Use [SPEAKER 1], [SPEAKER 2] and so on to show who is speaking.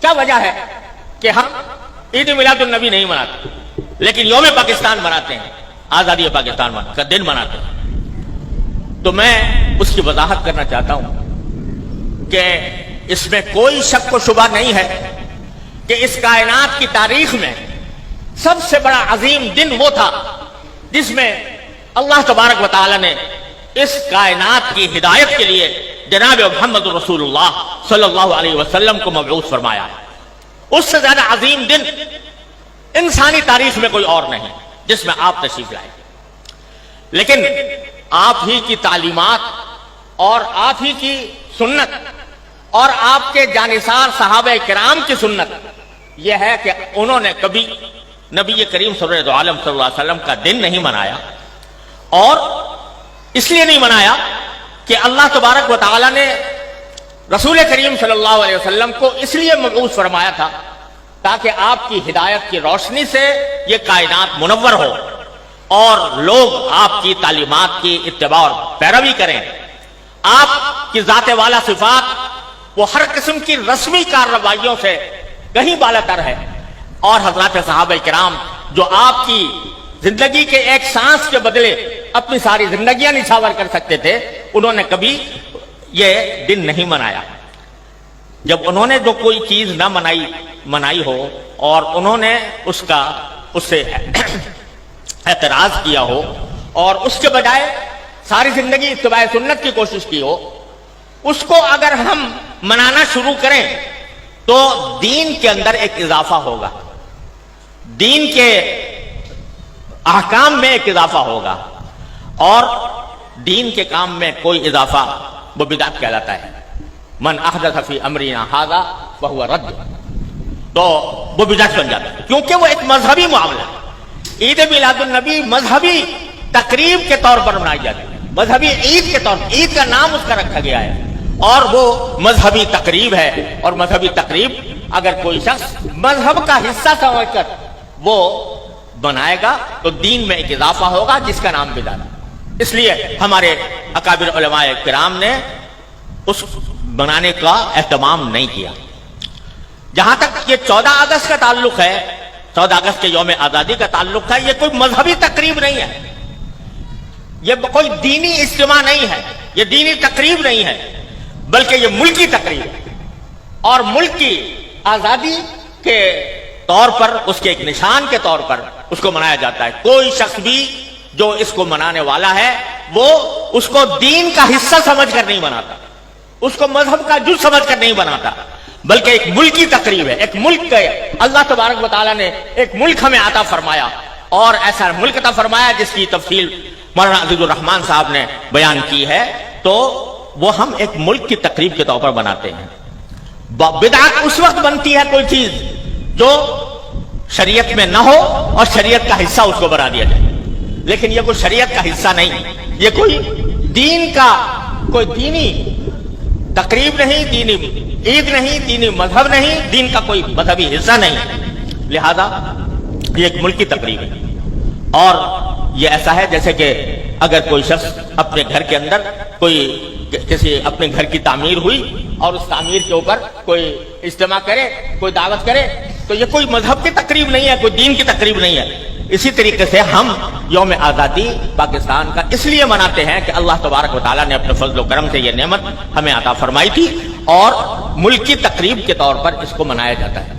[SPEAKER 1] کیا وجہ ہے کہ ہم عید میلاد النبی نہیں مناتے لیکن یوم پاکستان مناتے ہیں، آزادی پاکستان کا دن مناتے ہیں؟ تو میں اس کی وضاحت کرنا چاہتا ہوں کہ اس میں کوئی شک و شبہ نہیں ہے کہ اس کائنات کی تاریخ میں سب سے بڑا عظیم دن وہ تھا جس میں اللہ تبارک و تعالی نے اس کائنات کی ہدایت کے لیے جناب محمد رسول اللہ صلی اللہ علیہ وسلم کو مبعوث فرمایا ہے۔ اس سے زیادہ عظیم دن انسانی تاریخ میں کوئی اور نہیں جس میں آپ تشریف لائے، لیکن آپ ہی کی تعلیمات اور آپ ہی کی سنت اور آپ کے جانثار صحابہ کرام کی سنت یہ ہے کہ انہوں نے کبھی نبی کریم صلی اللہ علیہ وسلم کا دن نہیں منایا، اور اس لیے نہیں منایا کہ اللہ تبارک و تعالی نے رسول کریم صلی اللہ علیہ وسلم کو اس لیے مبعوث فرمایا تھا تاکہ آپ کی ہدایت کی روشنی سے یہ کائنات منور ہو اور لوگ آپ کی تعلیمات کی اتباع اور پیروی کریں۔ آپ کی ذات والا صفات وہ ہر قسم کی رسمی کارروائیوں سے کہیں بالاتر ہے، اور حضرات صحابہ کرام جو آپ کی زندگی کے ایک سانس کے بدلے اپنی ساری زندگیاں نچھاور کر سکتے تھے، انہوں نے کبھی یہ دن نہیں منایا۔ جب انہوں نے جو کوئی چیز نہ منائی ہو اور انہوں نے اس سے اعتراض کیا ہو اور اس کے بجائے ساری زندگی اتباع سنت کی کوشش کی ہو، اس کو اگر ہم منانا شروع کریں تو دین کے اندر ایک اضافہ ہوگا، دین کے احکام میں ایک اضافہ ہوگا، اور دین کے کام میں کوئی اضافہ وہ بدعت کہلاتا ہے۔ من احدث فی امرنا ھذا فہو رد، تو وہ بدعت بن جاتا ہے کیونکہ وہ ایک مذہبی معاملہ ہے۔ عید میلاد النبی مذہبی تقریب کے طور پر منائی جاتی ہے، مذہبی عید کے طور پر، عید کا نام اس کا رکھا گیا ہے، اور وہ مذہبی تقریب ہے، اور مذہبی تقریب اگر کوئی شخص مذہب کا حصہ سمجھ کر وہ بنائے گا تو دین میں ایک اضافہ ہوگا جس کا نام بدعت ہے۔ اس لیے ہمارے اکابر علماء کرام نے اس بنانے کا اہتمام نہیں کیا۔ جہاں تک یہ 14 اگست کا تعلق ہے، 14 اگست کے یوم آزادی کا تعلق ہے، یہ کوئی مذہبی تقریب نہیں ہے، یہ کوئی دینی اجتماع نہیں ہے، یہ دینی تقریب نہیں ہے، بلکہ یہ ملکی تقریب ہے، اور ملک کی آزادی کے طور پر، اس کے ایک نشان کے طور پر اس کو منایا جاتا ہے۔ کوئی شخص بھی جو اس کو منانے والا ہے وہ اس کو دین کا حصہ سمجھ کر نہیں مناتا، اس کو مذہب کا جز سمجھ کر نہیں بناتا، بلکہ ایک ملکی تقریب ہے۔ ایک ملک کا اللہ تبارک و تعالیٰ نے ایک ملک ہمیں عطا فرمایا، اور ایسا ملک عطا فرمایا جس کی تفصیل مولانا عزیز الرحمان صاحب نے بیان کی ہے، تو وہ ہم ایک ملک کی تقریب کے طور پر بناتے ہیں۔ بدعت اس وقت بنتی ہے کوئی چیز جو شریعت میں نہ ہو اور شریعت کا حصہ اس کو بنا دیا جائے، لیکن یہ کوئی شریعت کا حصہ نہیں، یہ کوئی دین کا کوئی دینی تقریب نہیں، دینی عید نہیں، دینی مذہب نہیں، دین کا کوئی مذہبی حصہ نہیں، لہذا یہ ایک ملکی تقریب ہے۔ اور یہ ایسا ہے جیسے کہ اگر کوئی شخص اپنے گھر کے اندر کسی اپنے گھر کی تعمیر ہوئی اور اس تعمیر کے اوپر کوئی اجتماع کرے، کوئی دعوت کرے، تو یہ کوئی مذہب کی تقریب نہیں ہے، کوئی دین کی تقریب نہیں ہے۔ اسی طریقے سے ہم یوم آزادی پاکستان کا اس لیے مناتے ہیں کہ اللہ تبارک و تعالیٰ نے اپنے فضل و کرم سے یہ نعمت ہمیں عطا فرمائی تھی، اور ملکی تقریب کے طور پر اس کو منایا جاتا ہے۔